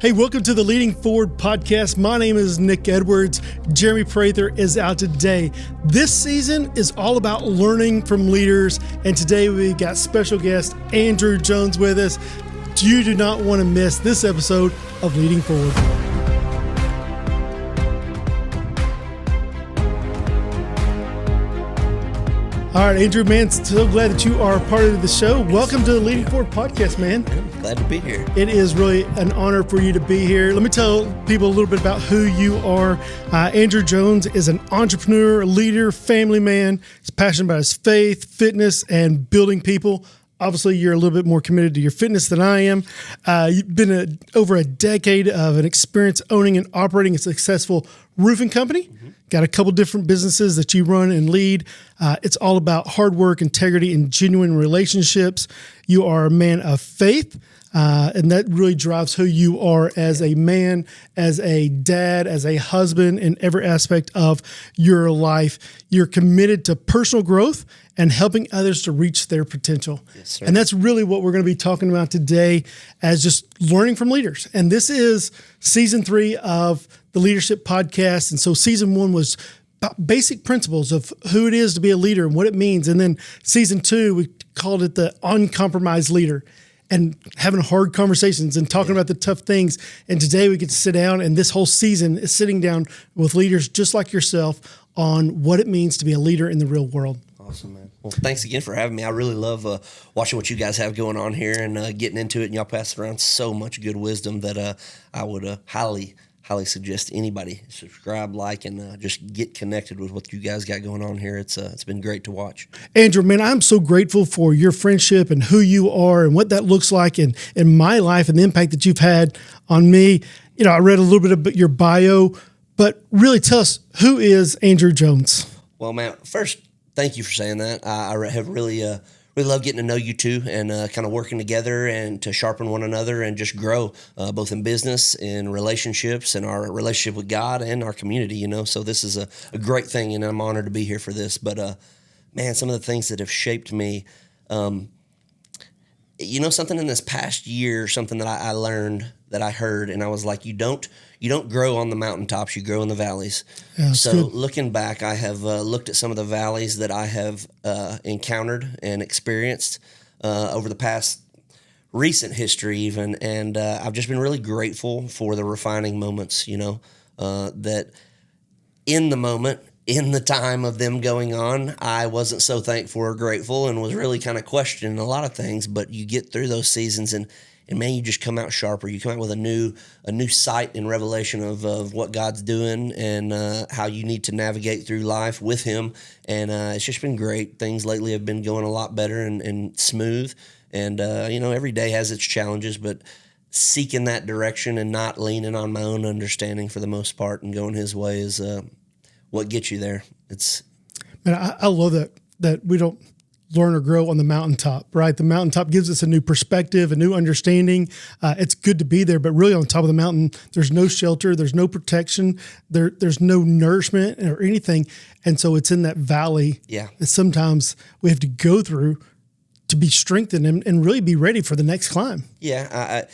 Hey, welcome to the Leading Forward podcast. My name is Nick Edwards. Jeremy Prather is out today. This season is all about learning from leaders, and today we've got special guest Andrew Jones with us. You do not want to miss this episode of Leading Forward. All right, Andrew, man, so glad that you are a part of the show. Welcome to the Leading Forward podcast, man. I'm glad to be here. It is really an honor for you to be here. Let me tell people a little bit about who you are. Andrew Jones is an entrepreneur, leader, family man. He's passionate about his faith, fitness, and building people. Obviously, you're a little bit more committed to your fitness than I am. You've been over a decade of an experience owning and operating a successful roofing company. Mm-hmm. Got a couple different businesses that you run and lead. It's all about hard work, integrity, and genuine relationships. You are a man of faith, and that really drives who you are as a man, as a dad, as a husband, in every aspect of your life. You're committed to personal growth and helping others to reach their potential. Yes, sir. And that's really what we're going to be talking about today, as just learning from leaders. And this is season 3 of the Leadership Podcast. And so season 1 was about basic principles of who it is to be a leader and what it means. And then season 2, we called it the uncompromised leader, and having hard conversations and talking about the tough things. And today we get to sit down, and this whole season is sitting down with leaders just like yourself on what it means to be a leader in the real world. Awesome, man. Well, thanks again for having me. I really love watching what you guys have going on here and getting into it. And y'all pass around so much good wisdom that I would highly suggest anybody subscribe, like, and just get connected with what you guys got going on here. It's been great to watch. Andrew, man, I'm so grateful for your friendship and who you are and what that looks like in my life and the impact that you've had on me. You know, I read a little bit about your bio, but really tell us, who is Andrew Jones? Well, man, first, thank you for saying that. I have really love getting to know you two and kind of working together and to sharpen one another and just grow both in business, in relationships, and our relationship with God and our community, you know. So this is a great thing, and I'm honored to be here for this. But, man, some of the things that have shaped me, you know, something in this past year, something that I learned, that I heard, and I was like, you don't grow on the mountaintops, you grow in the valleys. Yeah, so good. Looking back, I have looked at some of the valleys that I have encountered and experienced over the past recent history even, and I've just been really grateful for the refining moments, you know, that in the moment, in the time of them going on, I wasn't so thankful or grateful and was really kind of questioning a lot of things, but you get through those seasons and man, you just come out sharper. You come out with a new sight and revelation of what God's doing and how you need to navigate through life with Him. And it's just been great. Things lately have been going a lot better and smooth. And, you know, every day has its challenges, but seeking that direction and not leaning on my own understanding for the most part and going His way is what gets you there. Man, I love that we don't learn or grow on the mountaintop, right? The mountaintop gives us a new perspective, a new understanding. It's good to be there, but really on top of the mountain, there's no shelter, there's no protection, there's no nourishment or anything. And so it's in that valley that sometimes we have to go through to be strengthened and really be ready for the next climb. Yeah.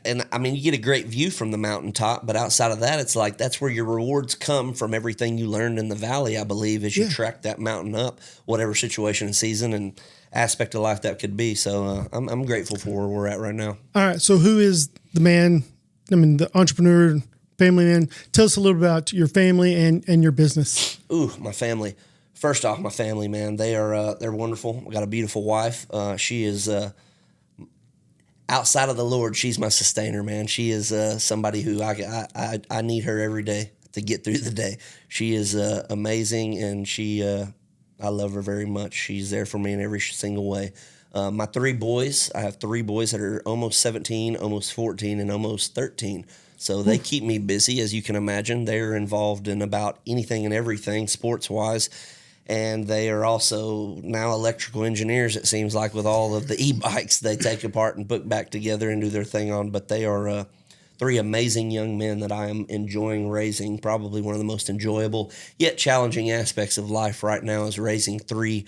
And I mean, you get a great view from the mountaintop, but outside of that, it's like, that's where your rewards come from everything you learned in the valley, I believe, as you track that mountain up, whatever situation and season and aspect of life that could be. So I'm grateful for where we're at right now. All right. So who is the man, the entrepreneur, family man? Tell us a little about your family and your business. Ooh, my family. First off, my family, man, they're wonderful. I got a beautiful wife. She is outside of the Lord. She's my sustainer, man. She is somebody who I need her every day to get through the day. She is amazing, and I love her very much. She's there for me in every single way. My 3 boys, I have 3 boys that are almost 17, almost 14, and almost 13. So they keep me busy, as you can imagine. They're involved in about anything and everything sports-wise. And they are also now electrical engineers, it seems like, with all of the e-bikes they take apart and put back together and do their thing on. But they are 3 amazing young men that I am enjoying raising. Probably one of the most enjoyable yet challenging aspects of life right now is raising 3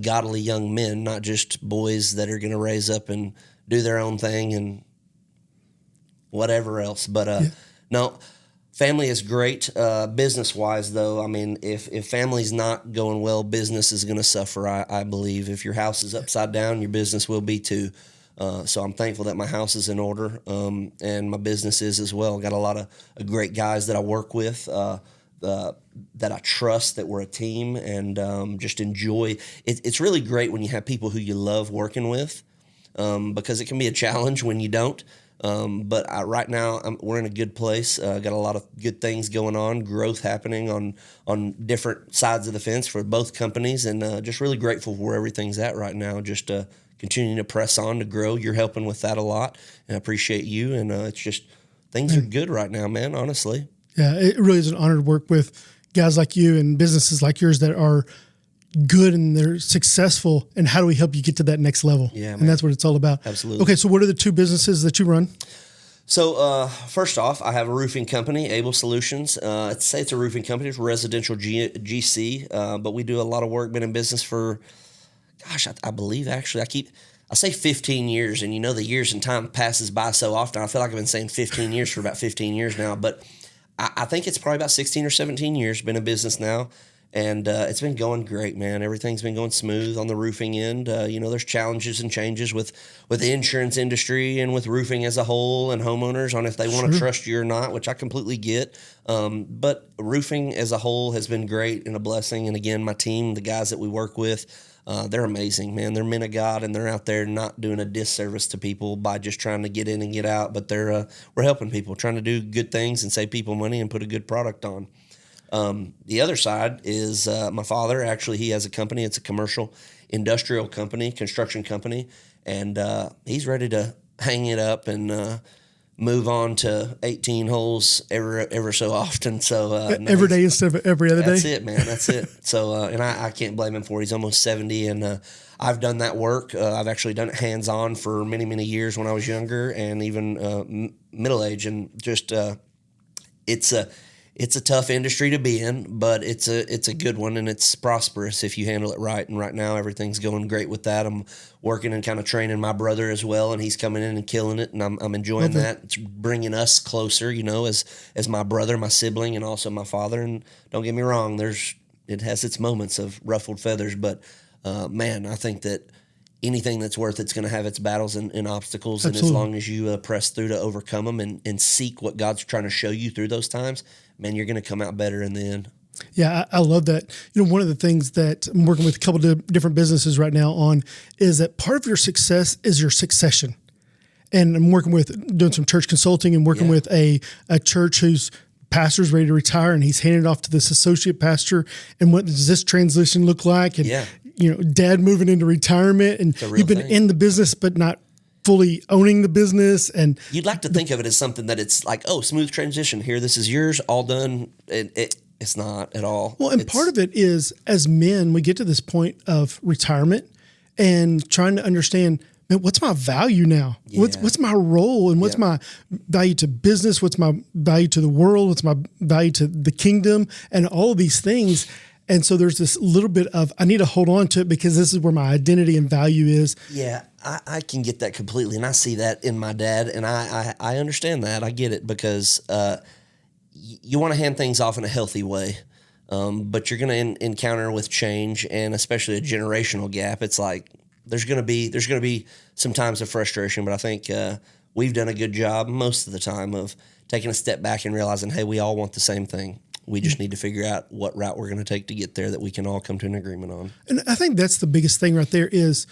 godly young men, not just boys that are going to raise up and do their own thing and whatever else. But no, family is great. Business wise, though, I mean, if family's not going well, business is going to suffer. I believe if your house is upside down, your business will be too. So I'm thankful that my house is in order, and my business is as well. Got a lot of great guys that I work with, that I trust, that we're a team, and just enjoy. It's really great when you have people who you love working with, because it can be a challenge when you don't. But right now we're in a good place. Got a lot of good things going on, growth happening on different sides of the fence for both companies, and just really grateful for where everything's at right now. Just continuing to press on to grow. You're helping with that a lot, and I appreciate you. And it's just things are good right now, man. Honestly. Yeah, it really is an honor to work with guys like you and businesses like yours that are good and they're successful. And how do we help you get to that next level? Yeah, man. And that's what it's all about. Absolutely. Okay, so what are the two businesses that you run? So first off, I have a roofing company, Abel Solutions. I'd say it's a roofing company. It's residential GC, but we do a lot of work. Been in business for, gosh, I believe actually I say 15 years, and the years and time passes by so often. I feel like I've been saying 15 years for about 15 years now, but I think it's probably about 16 or 17 years been in business now, and it's been going great, man. Everything's been going smooth on the roofing end. There's challenges and changes with the insurance industry and with roofing as a whole and homeowners on if they want to trust you or not, which I completely get. But roofing as a whole has been great and a blessing. And again, my team, the guys that we work with, they're amazing, man. They're men of God, and they're out there not doing a disservice to people by just trying to get in and get out. But we're helping people, trying to do good things and save people money and put a good product on. The other side is my father. Actually, he has a company. It's a commercial industrial company, construction company, and he's ready to hang it up and move on to 18 holes ever so often. So every day instead of every other day. That's it, man. That's it. So and I can't blame him for it. He's almost 70, and I've done that work. I've actually done it hands-on for many, many years when I was younger and even middle age, and just it's a tough industry to be in, but it's a good one, and it's prosperous if you handle it right. And right now everything's going great with that. I'm working and kind of training my brother as well, and he's coming in and killing it, and I'm enjoying that. It's bringing us closer, as my brother, my sibling, and also my father. And don't get me wrong, it has its moments of ruffled feathers, but man, I think that anything that's worth it's going to have its battles and obstacles. Absolutely. And as long as you press through to overcome them and seek what God's trying to show you through those times, man, you're going to come out better in the end. Yeah, I love that. One of the things that I'm working with a couple of different businesses right now on is that part of your success is your succession. And I'm doing some church consulting and working with a church whose pastor's ready to retire, and he's handed it off to this associate pastor. And what does this transition look like? And dad moving into retirement, and you've been in the business but not fully owning the business. And you'd like to think of it as something that it's like, oh, smooth transition here. This is yours, all done. It's not at all. Well, and part of it is, as men, we get to this point of retirement and trying to understand, man, what's my value now? Yeah. What's my role, and what's my value to business? What's my value to the world? What's my value to the kingdom? And all of these things. And so there's this little bit of, I need to hold on to it because this is where my identity and value is. Yeah, I can get that completely. And I see that in my dad, and I understand that. I get it, because you want to hand things off in a healthy way. But you're going to encounter with change, and especially a generational gap. It's like there's going to be some times of frustration, but I think we've done a good job most of the time of taking a step back and realizing, hey, we all want the same thing. We just need to figure out what route we're going to take to get there that we can all come to an agreement on. And I think that's the biggest thing right there is,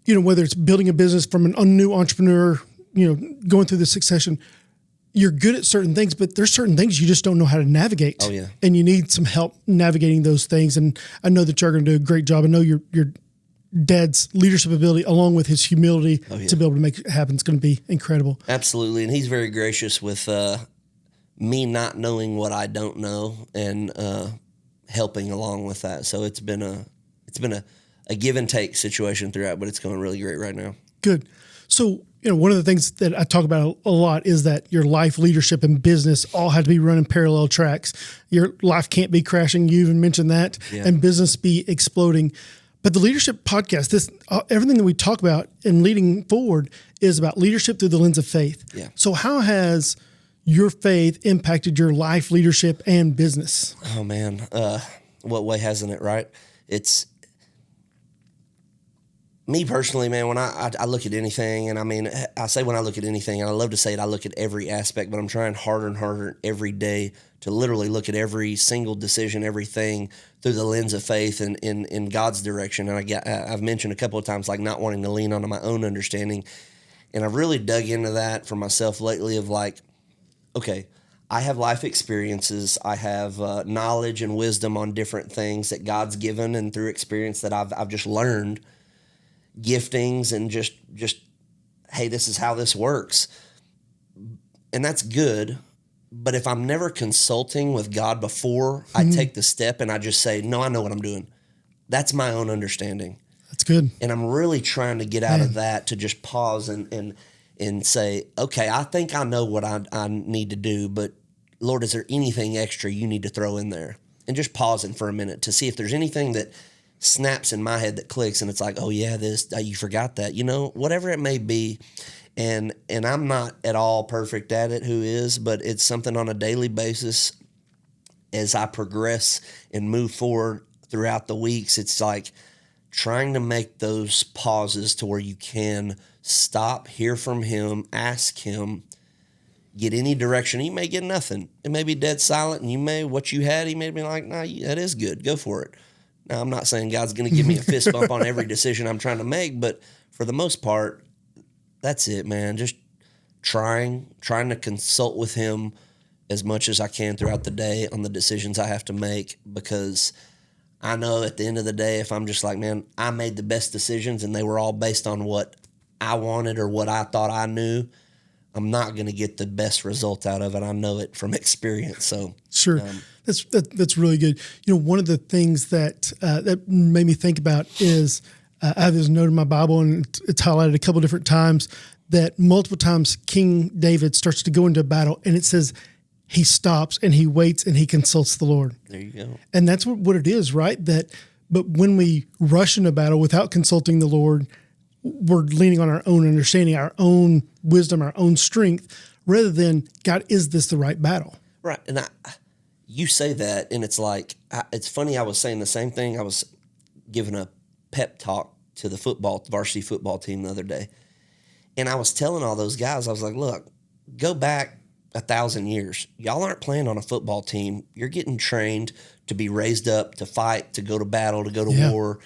whether it's building a business from a new entrepreneur, going through the succession, you're good at certain things, but there's certain things you just don't know how to navigate. Oh, yeah. And you need some help navigating those things. And I know that you're going to do a great job. I know your dad's leadership ability, along with his humility to be able to make it happen, is going to be incredible. Absolutely. And he's very gracious with me not knowing what I don't know, and helping along with that. So it's been a give and take situation throughout, but it's going really great right now. Good. So, one of the things that I talk about a lot is that your life, leadership, and business all have to be running parallel tracks. Your life can't be crashing. You even mentioned that, and business be exploding. But the leadership podcast, everything that we talk about in leading forward is about leadership through the lens of faith. Yeah. So how has your faith impacted your life, leadership, and business? Oh man, what way hasn't it, right? It's me personally, man, when I look at anything, and I mean, I say when I look at anything, and I love to say it, I look at every aspect, but I'm trying harder and harder every day to literally look at every single decision, everything through the lens of faith and in God's direction. And I've mentioned a couple of times, like not wanting to lean on my own understanding. And I've really dug into that for myself lately of like, okay, I have life experiences. I have knowledge and wisdom on different things that God's given and through experience that I've just learned, giftings and just, hey, this is how this works. And that's good. But if I'm never consulting with God before I take the step and I just say, no, I know what I'm doing. That's my own understanding. That's good. And I'm really trying to get out of that to just pause and say, okay, I think I know what I need to do, but Lord, is there anything extra you need to throw in there? And just pausing for a minute to see if there's anything that snaps in my head that clicks and it's like, oh yeah, you forgot that, whatever it may be. And I'm not at all perfect at it, who is, but it's something on a daily basis as I progress and move forward throughout the weeks. It's like trying to make those pauses to where you can stop, hear from him, ask him, get any direction. You may get nothing. It may be dead silent, and what you had, he may be like, nah, that is good. Go for it. Now, I'm not saying God's going to give me a fist bump on every decision I'm trying to make, but for the most part, that's it, man. Just trying to consult with him as much as I can throughout the day on the decisions I have to make, because I know at the end of the day, if I'm just like, man, I made the best decisions and they were all based on what I wanted or what I thought I knew, I'm not going to get the best result out of it. I know it from experience. So sure. That's really good. One of the things that made me think about is I have this note in my Bible, and it's highlighted a couple different times that multiple times King David starts to go into a battle, and it says he stops and he waits and he consults the Lord. There you go. And that's what it is, right? But when we rush into battle without consulting the Lord, we're leaning on our own understanding, our own wisdom, our own strength, rather than, God, is this the right battle? Right. And you say that, and it's like, it's funny. I was saying the same thing. I was giving a pep talk to the varsity football team the other day. And I was telling all those guys, I was like, look, go back 1,000 years. Y'all aren't playing on a football team. You're getting trained to be raised up, to fight, to go to battle, to go to war.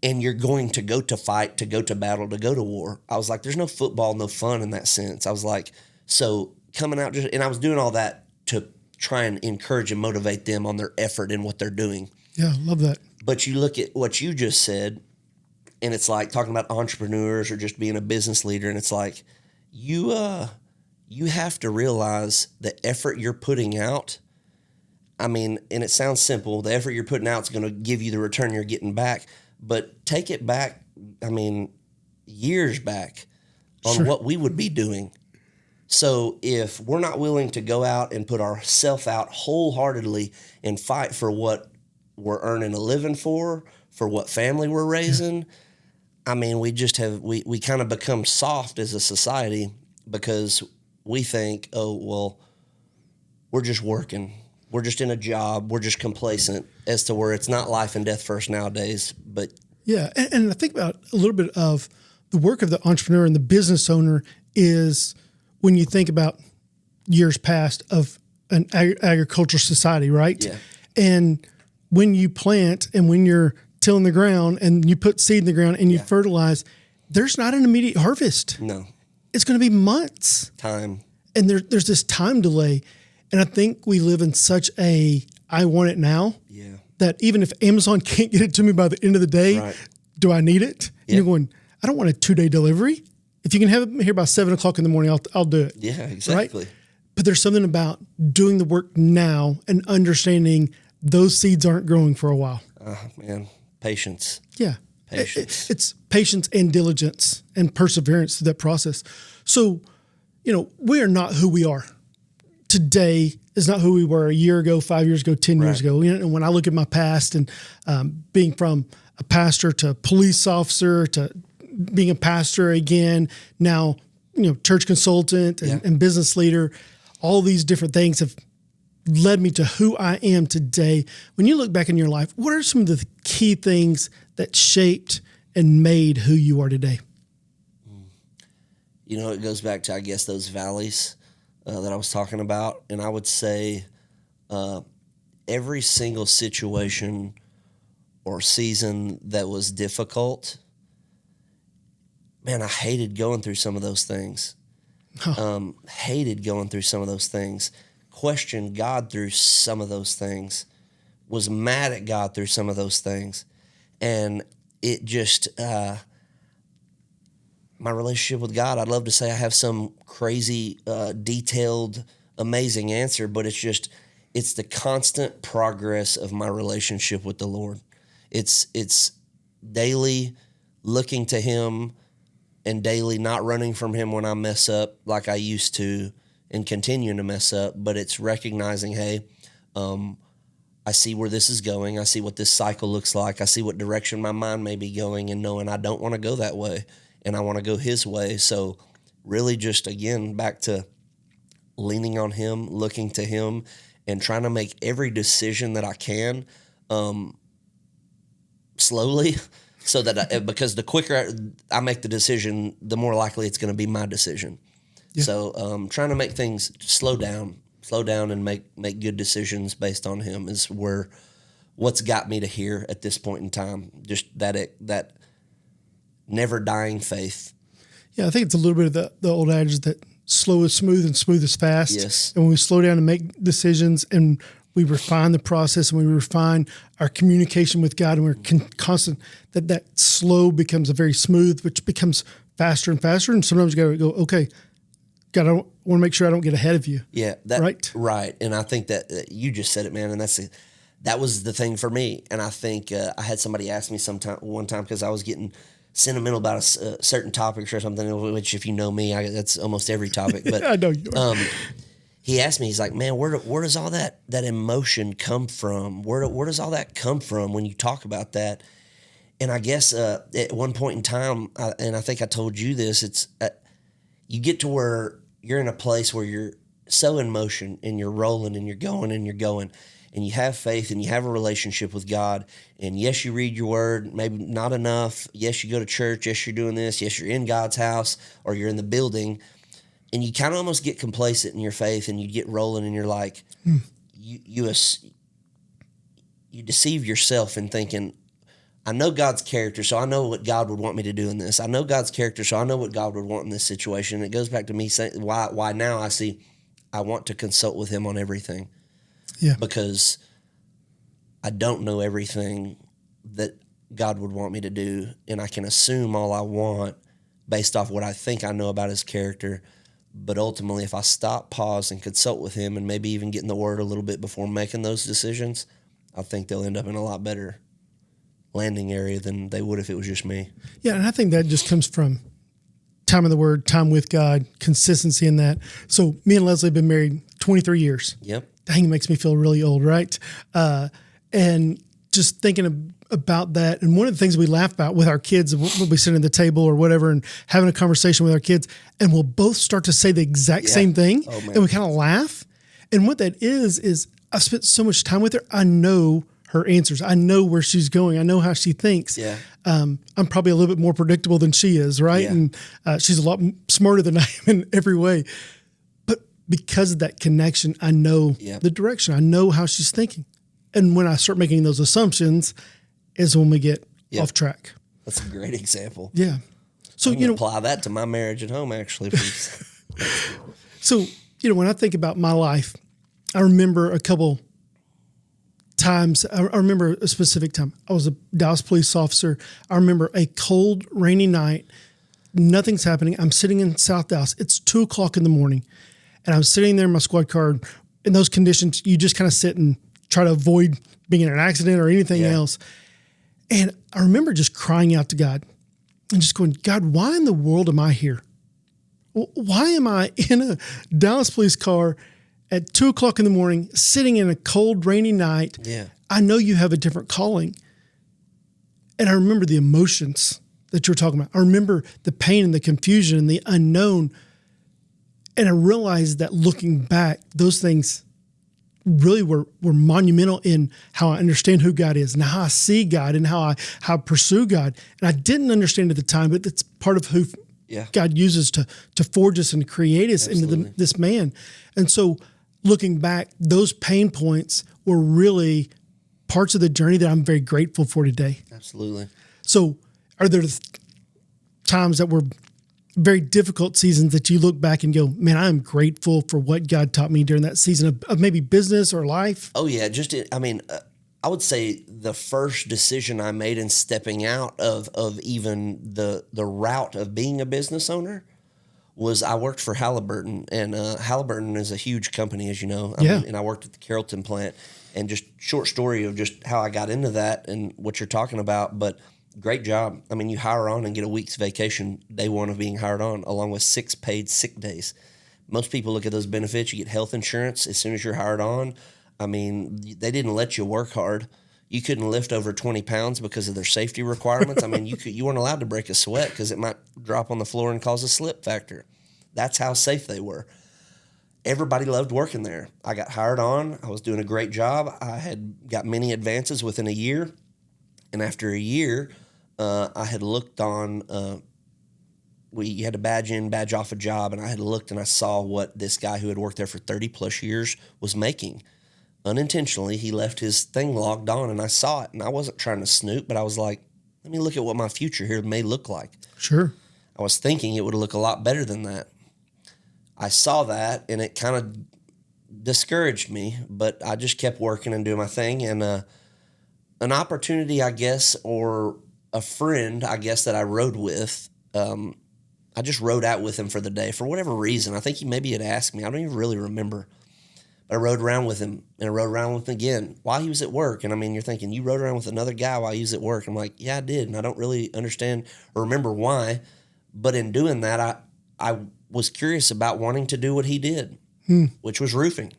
And you're going to go to fight, to go to battle, to go to war. I was like, there's no football, no fun in that sense. I was like, so coming out, and I was doing all that to try and encourage and motivate them on their effort and what they're doing. Yeah, love that. But you look at what you just said, and it's like talking about entrepreneurs or just being a business leader, and it's like you have to realize the effort you're putting out. I mean, and it sounds simple. The effort you're putting out is going to give you the return you're getting back. But take it back, I mean, years back on what we would be doing. So if we're not willing to go out and put ourselves out wholeheartedly and fight for what we're earning a living for what family we're raising, I mean, we just we kind of become soft as a society because we think, oh, well, we're just working. We're just in a job. We're just complacent as to where it's not life and death first nowadays. But yeah, and I think about a little bit of the work of the entrepreneur and the business owner is when you think about years past of an agricultural society, right? Yeah. And when you plant and when you're tilling the ground and you put seed in the ground and you fertilize, there's not an immediate harvest. No. It's going to be months. Time. And there's this time delay. And I think we live in such I want it now, that even if Amazon can't get it to me by the end of the day, do I need it? And you're going, I don't want a 2-day delivery. If you can have it here by 7 o'clock in the morning, I'll do it. Yeah, exactly. Right? But there's something about doing the work now and understanding those seeds aren't growing for a while. Man, patience. Yeah. Patience. It's patience and diligence and perseverance through that process. So, we are not who we are. Today is not who we were a year ago, 5 years ago, 10 years ago. And when I look at my past and being from a pastor to police officer to being a pastor again, now, church consultant and business leader. All these different things have led me to who I am today. When you look back in your life, what are some of the key things that shaped and made who you are today? It goes back to, I guess, those valleys that I was talking about. And I would say every single situation or season that was difficult, man, I hated going through some of those things. Hated going through some of those things. Questioned God through some of those things. Was mad at God through some of those things. And it just, my relationship with God, I'd love to say I have some crazy, detailed, amazing answer, but it's the constant progress of my relationship with the Lord. It's daily looking to Him and daily not running from Him when I mess up like I used to and continuing to mess up, but it's recognizing, hey, I see where this is going. I see what this cycle looks like. I see what direction my mind may be going, and knowing I don't want to go that way and I want to go His way. So really just, again, back to leaning on Him, looking to Him, and trying to make every decision that I can slowly, so that because the quicker I make the decision, the more likely it's going to be my decision. Yeah. So trying to make things slow down and make good decisions based on Him is what's got me to here at this point in time. Just that never dying faith. Yeah, I think it's a little bit of the old adage that slow is smooth and smooth is fast. Yes. And when we slow down and make decisions and we refine the process and we refine our communication with God and we're constant, that slow becomes a very smooth, which becomes faster and faster. And sometimes you got to go, okay, God, I want to make sure I don't get ahead of you. Yeah. Right. And I think that you just said it, man. And that was the thing for me. And I think I had somebody ask me one time, because I was getting sentimental about a certain topic or something, which if you know me, that's almost every topic. But I know you are. He asked me, he's like, man, where does all that emotion come from? Where does all that come from when you talk about that? And I guess at one point in time, and I think I told you this, it's you get to where you're in a place where you're so in motion and you're rolling and you're going and you have faith and you have a relationship with God. And yes, you read your word, maybe not enough. Yes, you go to church. Yes, you're doing this. Yes, you're in God's house or you're in the building. And you kind of almost get complacent in your faith and you get rolling and you're like, you deceive yourself in thinking, I know God's character, so I know what God would want me to do in this. I know God's character, so I know what God would want in this situation. And it goes back to me saying why now I want to consult with Him on everything. Yeah. Because I don't know everything that God would want me to do, and I can assume all I want based off what I think I know about His character. But ultimately, if I stop, pause, and consult with Him and maybe even get in the Word a little bit before making those decisions, I think they'll end up in a lot better landing area than they would if it was just me. Yeah, and I think that just comes from time in the Word, time with God, consistency in that. So me and Leslie have been married 23 years. Yep. Dang, it makes me feel really old, right? And just thinking about that. And one of the things we laugh about with our kids, we'll be sitting at the table or whatever and having a conversation with our kids, and we'll both start to say the exact same thing. Oh, and we kind of laugh. And what that is I've spent so much time with her. I know her answers. I know where she's going. I know how she thinks. Yeah. I'm probably a little bit more predictable than she is, right? Yeah. And she's a lot smarter than I am in every way. But because of that connection, I know the direction. I know how she's thinking. And when I start making those assumptions is when we get off track. That's a great example. Yeah. So, apply that to my marriage at home, actually. So, when I think about my life, I remember a couple times. I remember a specific time. I was a Dallas police officer. I remember a cold, rainy night. Nothing's happening. I'm sitting in South Dallas. It's 2:00 in the morning. And I'm sitting there in my squad car. In those conditions, you just kind of sit and try to avoid being in an accident or anything else. And I remember just crying out to God and just going, God, why in the world am I here? Why am I in a Dallas police car at 2:00 in the morning, sitting in a cold, rainy night? Yeah. I know you have a different calling. And I remember the emotions that you were talking about. I remember the pain and the confusion and the unknown. And I realized that looking back, those things really were monumental in how I understand who God is and how I see God and how I pursue God. And I didn't understand at the time, but it's part of who God uses to forge us and create us into this man. And so looking back, those pain points were really parts of the journey that I'm very grateful for today. Absolutely. So are there times that were very difficult seasons that you look back and go, man, I'm grateful for what God taught me during that season of maybe business or life? Oh yeah. I would say the first decision I made in stepping out of even the route of being a business owner was I worked for Halliburton, and Halliburton is a huge company, as you know. And I worked at the Carrollton plant, and just short story of just how I got into that and what you're talking about, but great job. I mean, you hire on and get a week's vacation day one of being hired on, along with 6 paid sick days. Most people look at those benefits. You get health insurance as soon as you're hired on. I mean, they didn't let you work hard. You couldn't lift over 20 pounds because of their safety requirements. I mean, you weren't allowed to break a sweat because it might drop on the floor and cause a slip factor. That's how safe they were. Everybody loved working there. I got hired on. I was doing a great job. I had got many advances within a year. And after a year, I had looked on, you had to badge in, badge off a job, and I had looked and I saw what this guy who had worked there for 30 plus years was making. Unintentionally, he left his thing logged on, and I saw it, and I wasn't trying to snoop, but I was like, let me look at what my future here may look like. Sure. I was thinking it would look a lot better than that. I saw that, and it kind of discouraged me, but I just kept working and doing my thing, and an opportunity, I guess, or a friend, I guess, that I rode with, I just rode out with him for the day for whatever reason. I think he maybe had asked me. I don't even really remember. But I rode around with him, and I rode around with him again while he was at work. And I mean, you're thinking, you rode around with another guy while he was at work. I'm like, yeah, I did. And I don't really understand or remember why. But in doing that, I was curious about wanting to do what he did, which was roofing.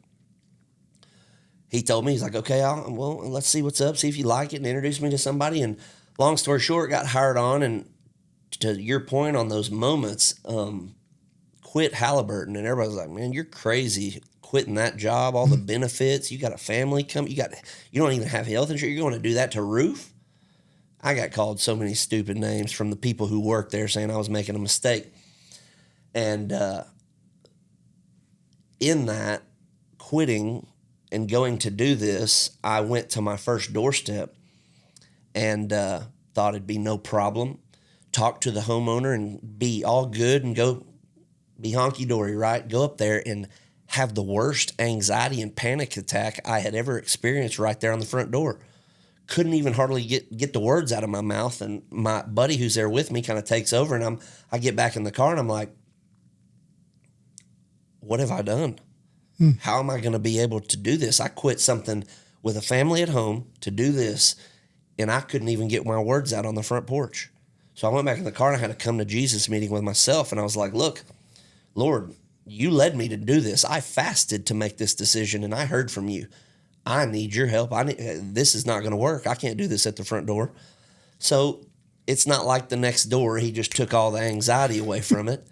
He told me, he's like, okay, well, let's see what's up, see if you like it, and introduced me to somebody. And long story short, got hired on. And to your point on those moments, quit Halliburton. And everybody's like, man, you're crazy quitting that job, all the benefits. You got a family you don't even have health insurance. You're going to do that to roof? I got called so many stupid names from the people who worked there saying I was making a mistake. And in that, quitting and going to do this, I went to my first doorstep and thought it'd be no problem. Talk to the homeowner and be all good and go be honky-dory, right? Go up there and have the worst anxiety and panic attack I had ever experienced right there on the front door. Couldn't even hardly get the words out of my mouth. And my buddy who's there with me kind of takes over, and I get back in the car and I'm like, what have I done? How am I going to be able to do this? I quit something with a family at home to do this, and I couldn't even get my words out on the front porch. So I went back in the car and I had to come to Jesus meeting with myself. And I was like, look, Lord, you led me to do this. I fasted to make this decision, and I heard from you. I need your help. This is not going to work. I can't do this at the front door. So it's not like the next door. He just took all the anxiety away from it.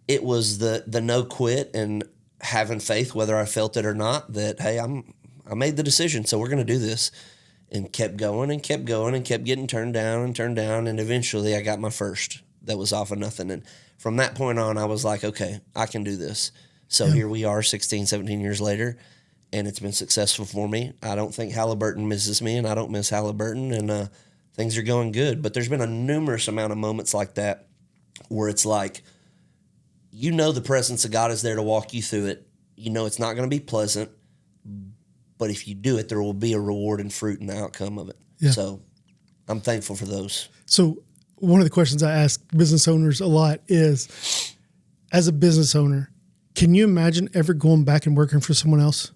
It was the no quit and having faith, whether I felt it or not, that, hey, I made the decision, so we're going to do this. And kept going and kept going and kept getting turned down. And eventually I got my first that was off of nothing. And from that point on, I was like, okay, I can do this. So here we are 16, 17 years later, and it's been successful for me. I don't think Halliburton misses me, and I don't miss Halliburton, and things are going good. But there's been a numerous amount of moments like that where it's like, you know, the presence of God is there to walk you through it. You know it's not going to be pleasant, but if you do it, there will be a reward and fruit in the outcome of it. Yeah. So I'm thankful for those. So one of the questions I ask business owners a lot is, as a business owner, can you imagine ever going back and working for someone else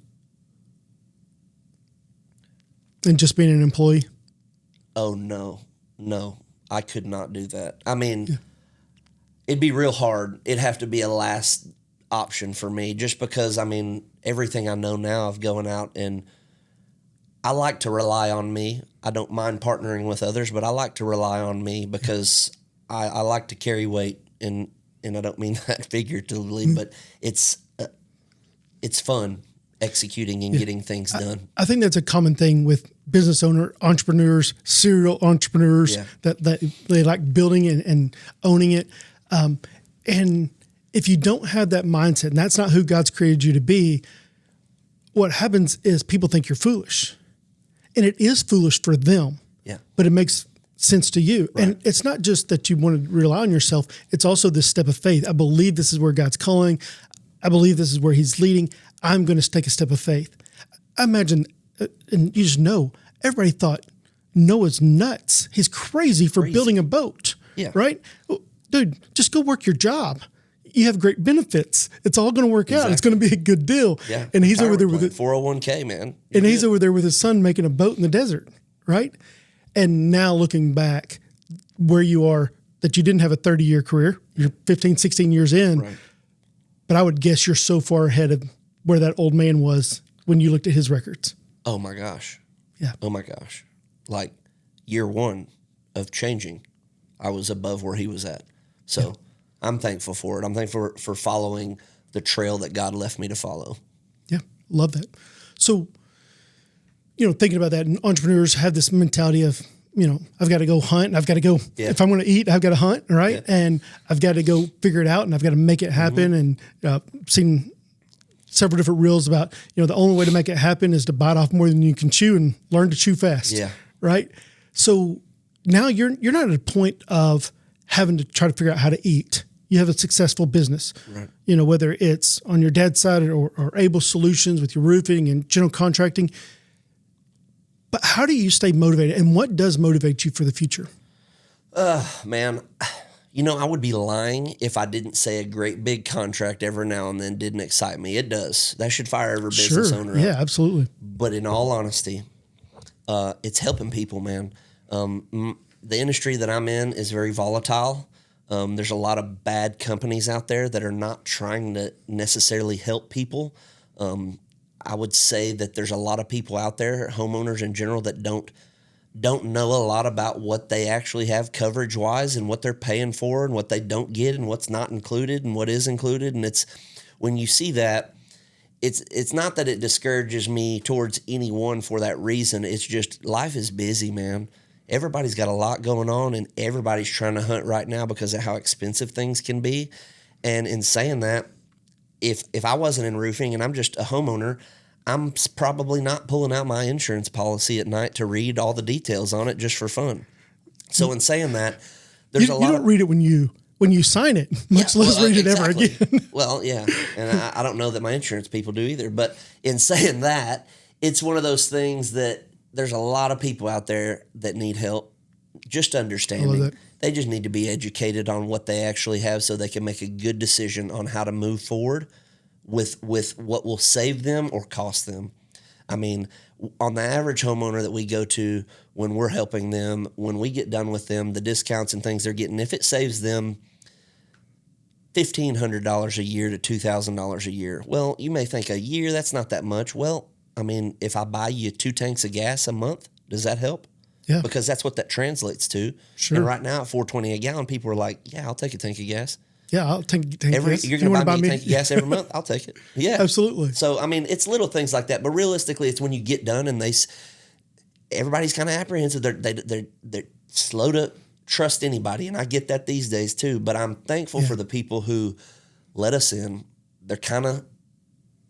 and just being an employee? Oh, no, I could not do that. I mean, it'd be real hard. It'd have to be a last option for me, just because, I mean, everything I know now of going out and I like to rely on me. I don't mind partnering with others, but I like to rely on me because I like to carry weight, and I don't mean that figuratively, but it's fun executing and getting things done. I think that's a common thing with business entrepreneurs, serial entrepreneurs, that they like building and owning it. And if you don't have that mindset, and that's not who God's created you to be, what happens is people think you're foolish. And it is foolish for them, but it makes sense to you. Right. And it's not just that you want to rely on yourself. It's also this step of faith. I believe this is where God's calling. I believe this is where he's leading. I'm going to take a step of faith. I imagine, and you just know, everybody thought Noah's nuts. He's crazy for building a boat, right? Dude, just go work your job. You have great benefits. It's all going to work out. It's going to be a good deal. Yeah. And he's over there with it. 401k, man. And he's over there with his son making a boat in the desert, right? And now looking back where you are, that you didn't have a 30-year career. You're 15, 16 years in. Right. But I would guess you're so far ahead of where that old man was when you looked at his records. Oh, my gosh. Yeah. Oh, my gosh. Like year one of changing, I was above where he was at. So I'm thankful for it. I'm thankful for following the trail that God left me to follow. Yeah, love that. So, thinking about that, and entrepreneurs have this mentality of, I've got to go hunt. I've got to go, if I'm going to eat, I've got to hunt, right? Yeah. And I've got to go figure it out, and I've got to make it happen. And seen several different reels about, the only way to make it happen is to bite off more than you can chew and learn to chew fast. Yeah. Right. So now you're not at a point of having to try to figure out how to eat. You have a successful business, right? Whether it's on your dad's side or Abel Solutions with your roofing and general contracting. But how do you stay motivated, and what does motivate you for the future? Man, I would be lying if I didn't say a great big contract every now and then didn't excite me. It does. That should fire every business owner up. Yeah, absolutely. But in all honesty, it's helping people, man. The industry that I'm in is very volatile. There's a lot of bad companies out there that are not trying to necessarily help people. I would say that there's a lot of people out there, homeowners in general, that don't know a lot about what they actually have coverage-wise and what they're paying for and what they don't get and what's not included and what is included. And it's when you see that, it's not that it discourages me towards anyone for that reason. It's just life is busy, man. Everybody's got a lot going on, and everybody's trying to hunt right now because of how expensive things can be. And in saying that, if I wasn't in roofing and I'm just a homeowner, I'm probably not pulling out my insurance policy at night to read all the details on it just for fun. So in saying that, there's a lot. You don't read it when you sign it, much less read it ever again. Well, yeah, and I don't know that my insurance people do either. But in saying that, it's one of those things that there's a lot of people out there that need help just understanding. They just need to be educated on what they actually have so they can make a good decision on how to move forward with what will save them or cost them. I mean, on the average homeowner that we go to, when we're helping them, when we get done with them, the discounts and things they're getting, if it saves them $1,500 a year to $2,000 a year, well, you may think a year, that's not that much. Well, I mean, if I buy you 2 tanks of gas a month, does that help? Yeah. Because that's what that translates to. Sure. And right now at $4.20 a gallon, people are like, yeah, I'll take a tank of gas. Yeah, I'll take gas. You're going to buy me a tank of gas every month? I'll take it. Yeah. Absolutely. So, I mean, it's little things like that. But realistically, it's when you get done and everybody's kind of apprehensive. They're slow to trust anybody. And I get that these days too. But I'm thankful for the people who let us in. They're kind of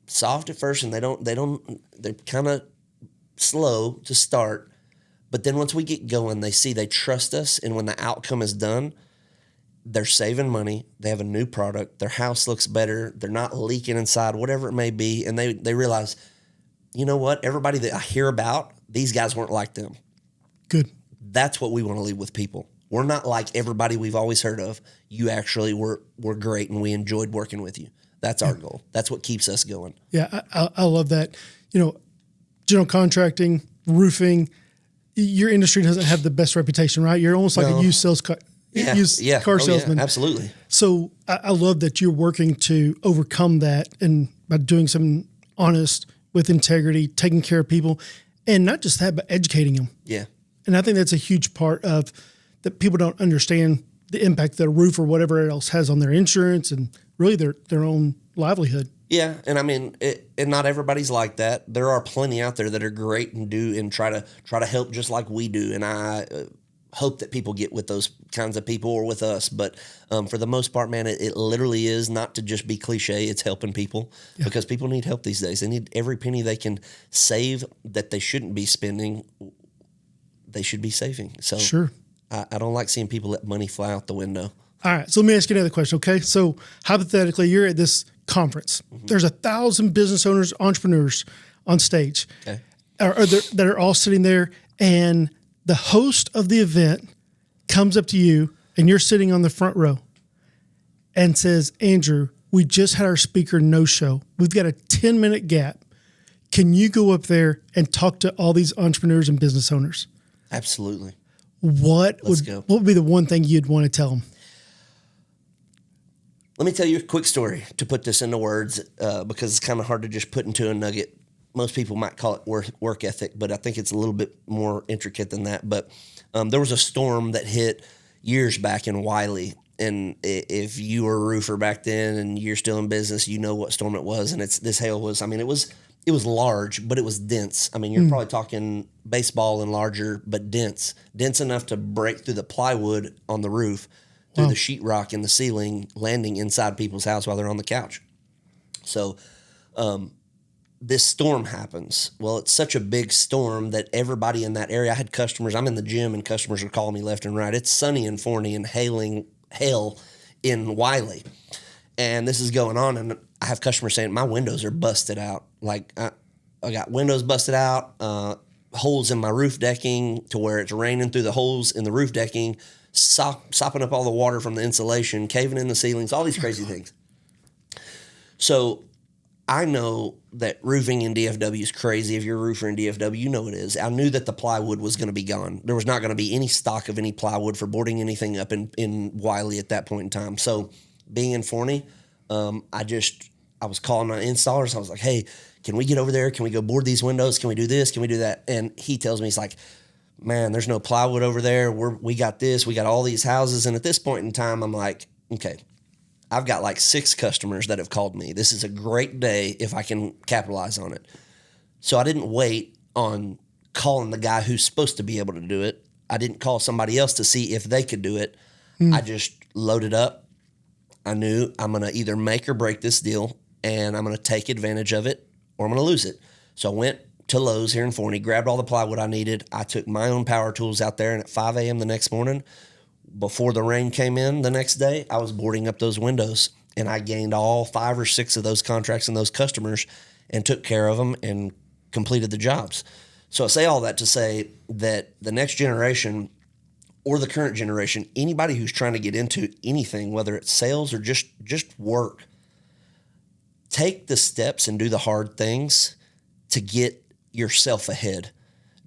soft at first, and they're kind of slow to start. But then once we get going, they trust us, and when the outcome is done, they're saving money. They have a new product. Their house looks better. They're not leaking inside, whatever it may be. And they realize, you know what? Everybody that I hear about, these guys weren't like them. Good. That's what we want to leave with people. We're not like everybody we've always heard of. You actually were great, and we enjoyed working with you. That's our goal. That's what keeps us going. Yeah, I love that. General contracting, roofing, your industry doesn't have the best reputation, right? You're almost like a used car salesman. Yeah, absolutely. So I love that you're working to overcome that, and by doing something honest with integrity, taking care of people. And not just that, but educating them. Yeah. And I think that's a huge part of that people don't understand the impact that a roof or whatever else has on their insurance and really their own livelihood. Yeah, and I mean, and not everybody's like that. There are plenty out there that are great and do and try to help just like we do. And I hope that people get with those kinds of people or with us. But for the most part, man, it literally is not to just be cliche. It's helping people because people need help these days. They need every penny they can save that they shouldn't be spending. They should be saving. So sure. I don't like seeing people let money fly out the window. All right. So let me ask you another question. Okay. So hypothetically, you're at this conference. Mm-hmm. There's 1,000 business owners, entrepreneurs on stage that are all sitting there. And the host of the event comes up to you and you're sitting on the front row and says, Andrew, we just had our speaker no show. We've got a 10-minute gap. Can you go up there and talk to all these entrepreneurs and business owners? Absolutely. What would be the one thing you'd want to tell them? Let me tell you a quick story to put this into words because it's kind of hard to just put into a nugget. Most people might call it work ethic, but I think it's a little bit more intricate than that. But there was a storm that hit years back in Wiley. And if you were a roofer back then and you're still in business, you know what storm it was. And this hail was, I mean, it was large, but it was dense. I mean, you're probably talking baseball and larger, but dense enough to break through the plywood on the roof, through the sheetrock in the ceiling, landing inside people's house while they're on the couch. So this storm happens. Well, it's such a big storm that everybody in that area, I had customers, I'm in the gym and customers are calling me left and right. It's sunny in Forney and hail in Wiley. And this is going on, and I have customers saying, my windows are busted out. Like, I got windows busted out, holes in my roof decking to where it's raining through the holes in the roof decking, sopping up all the water from the insulation, caving in the ceilings, all these crazy things. So I know that roofing in DFW is crazy. If you're a roofer in DFW, you know it is. I knew that the plywood was going to be gone. There was not going to be any stock of any plywood for boarding anything up in Wiley at that point in time. So being in Forney, I was calling my installers. I was like, hey, can we get over there? Can we go board these windows? Can we do this? Can we do that? And he tells me, he's like, man, there's no plywood over there. We got this. We got all these houses. And at this point in time, I'm like, okay, I've got like 6 customers that have called me. This is a great day if I can capitalize on it. So I didn't wait on calling the guy who's supposed to be able to do it. I didn't call somebody else to see if they could do it. I just loaded up. I knew I'm going to either make or break this deal, and I'm going to take advantage of it or I'm going to lose it. So I went to Lowe's here in Forney, grabbed all the plywood I needed. I took my own power tools out there, and at 5 a.m. the next morning, before the rain came in the next day, I was boarding up those windows, and I gained all 5 or 6 of those contracts and those customers and took care of them and completed the jobs. So I say all that to say that the next generation or the current generation, anybody who's trying to get into anything, whether it's sales or just work, take the steps and do the hard things to get yourself ahead.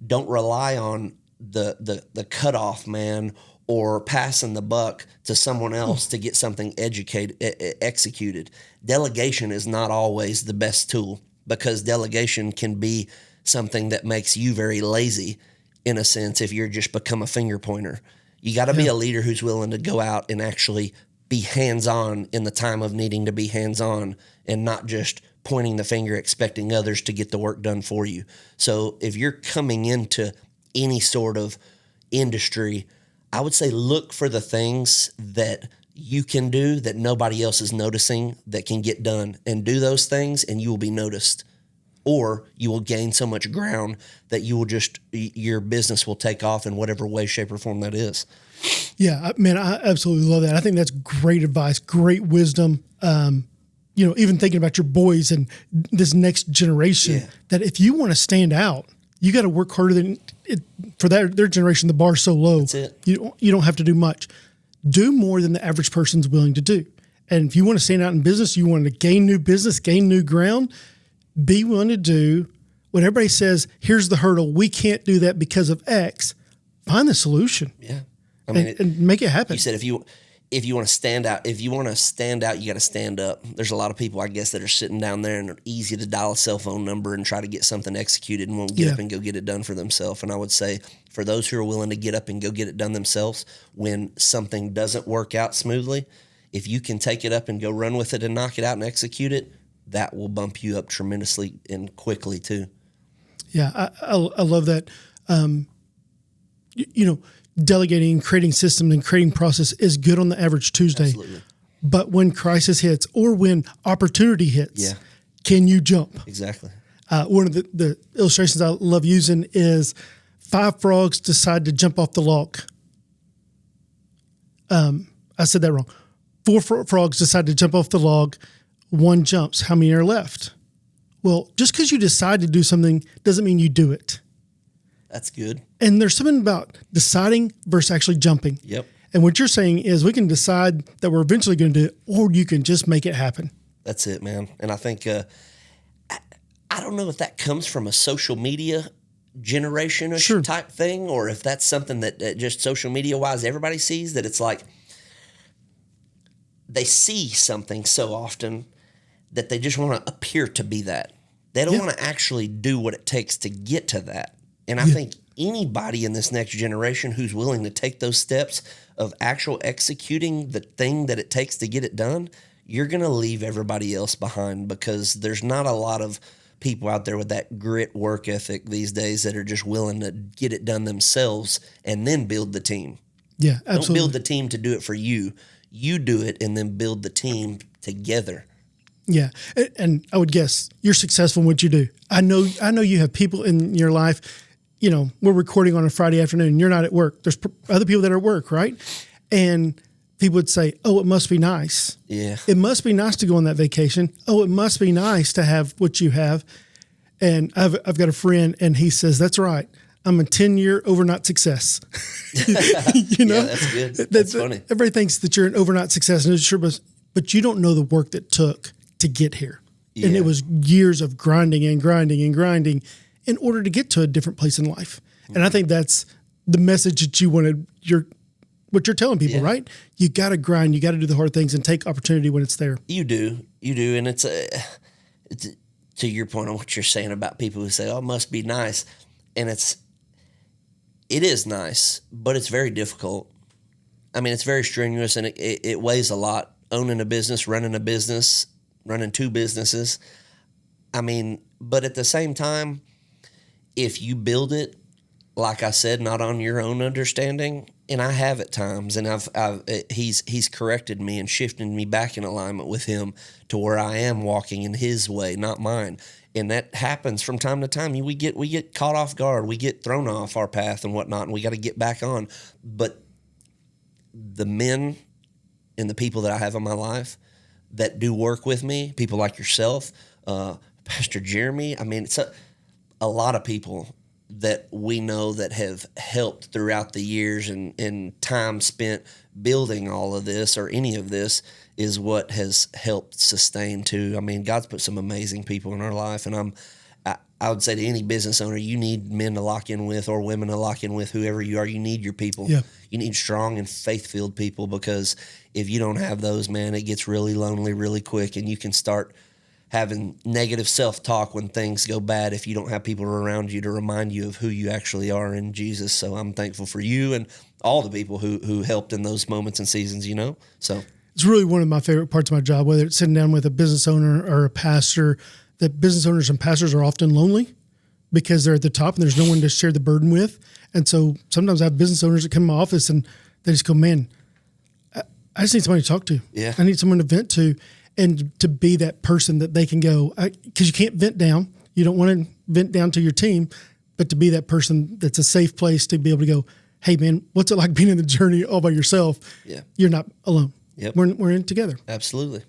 Don't rely on the cutoff man or passing the buck to someone else to get something executed. Delegation is not always the best tool because delegation can be something that makes you very lazy in a sense if you're just become a finger pointer. You got to be a leader who's willing to go out and actually be hands-on in the time of needing to be hands-on and not just pointing the finger expecting others to get the work done for you. So if you're coming into any sort of industry, I would say look for the things that you can do that nobody else is noticing that can get done, and do those things and you will be noticed, or you will gain so much ground that you will your business will take off in whatever way, shape, or form that is. Yeah, man, I absolutely love that. I think that's great advice, great wisdom. Even thinking about your boys and this next generation, that if you want to stand out, you got to work harder than for their generation. The bar's so low. That's it. You don't have to do much. Do more than the average person's willing to do. And if you want to stand out in business, you want to gain new business, gain new ground, be willing to do when everybody says, here's the hurdle, we can't do that because of X. Find the solution. Yeah. And make it happen. You said if you want to stand out, you got to stand up. There's a lot of people, I guess, that are sitting down there and are easy to dial a cell phone number and try to get something executed and won't get up and go get it done for themselves. And I would say for those who are willing to get up and go get it done themselves, when something doesn't work out smoothly, if you can take it up and go run with it and knock it out and execute it, that will bump you up tremendously and quickly too. Yeah, I love that. Delegating, creating systems, and creating process is good on the average Tuesday. Absolutely. But when crisis hits or when opportunity hits, can you jump? Exactly. One of the illustrations I love using is 5 frogs decide to jump off the log. I said that wrong. 4 frogs decide to jump off the log. 1 jumps. How many are left? Well, just because you decide to do something doesn't mean you do it. That's good. And there's something about deciding versus actually jumping. Yep. And what you're saying is we can decide that we're eventually going to do it, or you can just make it happen. That's it, man. And I think, I don't know if that comes from a social media generation-ish type thing, or if that's something that just social media-wise everybody sees, that it's like they see something so often that they just want to appear to be that. They don't want to actually do what it takes to get to that. And I think anybody in this next generation who's willing to take those steps of actual executing the thing that it takes to get it done, you're going to leave everybody else behind, because there's not a lot of people out there with that grit work ethic these days that are just willing to get it done themselves and then build the team. Yeah, absolutely. Don't build the team to do it for you. You do it and then build the team together. Yeah. And I would guess you're successful in what you do. I know you have people in your life. We're recording on a Friday afternoon. You're not at work. There's other people that are at work, right? And people would say, oh, it must be nice. Yeah. It must be nice to go on that vacation. Oh, it must be nice to have what you have. And I've got a friend, and he says, that's right. I'm a 10-year overnight success. Yeah, that's good. That's funny. Everybody thinks that you're an overnight success, and it's true, but you don't know the work that took to get here. Yeah. And it was years of grinding and grinding and grinding in order to get to a different place in life. Mm-hmm. And I think that's the message that you wanted, what you're telling people, right? You got to grind, you got to do the hard things and take opportunity when it's there. You do. And it's to your point on what you're saying about people who say, oh, it must be nice. And it is nice, but it's very difficult. I mean, it's very strenuous, and it weighs a lot. Owning a business, running 2 businesses. I mean, but at the same time, if you build it, like I said, not on your own understanding, and I have at times, and he's corrected me and shifted me back in alignment with him to where I am walking in his way, not mine. And that happens from time to time. We get caught off guard. We get thrown off our path and whatnot, and we got to get back on. But the men and the people that I have in my life that do work with me, people like yourself, Pastor Jeremy, I mean, it's a lot of people that we know that have helped throughout the years, and time spent building all of this or any of this is what has helped sustain too. I mean, God's put some amazing people in our life, and I would say to any business owner, you need men to lock in with, or women to lock in with, whoever you are. You need your people. Yeah. You need strong and faith-filled people, because if you don't have those, man, it gets really lonely really quick, and you can start having negative self-talk when things go bad if you don't have people around you to remind you of who you actually are in Jesus. So I'm thankful for you and all the people who helped in those moments and seasons, So it's really one of my favorite parts of my job, whether it's sitting down with a business owner or a pastor. That business owners and pastors are often lonely because they're at the top and there's no one to share the burden with. And so sometimes I have business owners that come in my office and they just go, man, I just need somebody to talk to. Yeah. I need someone to vent to, and to be that person that they can go, because you can't vent down. You don't want to vent down to your team, but to be that person that's a safe place to be able to go, hey, man, what's it like being in the journey all by yourself? Yeah. You're not alone. Yep. We're in it together. Absolutely.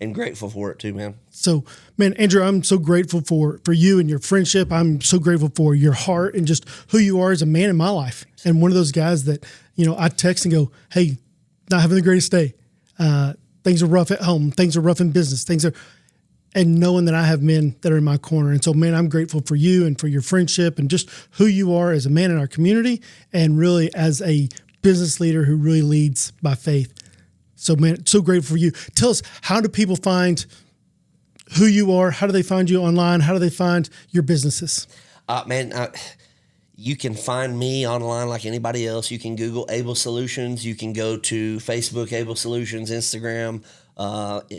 And grateful for it too, man. So, man, Andrew, I'm so grateful for you and your friendship. I'm so grateful for your heart and just who you are as a man in my life. And one of those guys that, I text and go, hey, not having the greatest day. Things are rough at home. Things are rough in business. And knowing that I have men that are in my corner. And so, man, I'm grateful for you and for your friendship and just who you are as a man in our community, and really as a business leader who really leads by faith. So, man, so grateful for you. Tell us, how do people find who you are? How do they find you online? How do they find your businesses? You can find me online like anybody else. You can Google Abel Solutions. You can go to Facebook, Abel Solutions, Instagram,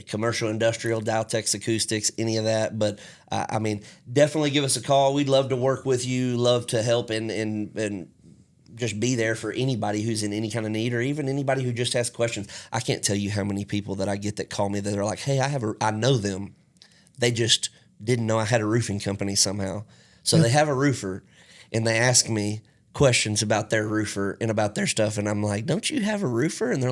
commercial, industrial, Dowtex Acoustics, any of that. But definitely give us a call. We'd love to work with you, love to help and just be there for anybody who's in any kind of need, or even anybody who just has questions. I can't tell you how many people that I get that call me that are like, hey, I know them. They just didn't know I had a roofing company somehow. So they have a roofer, and they ask me questions about their roofer and about their stuff. And I'm like, don't you have a roofer? And they're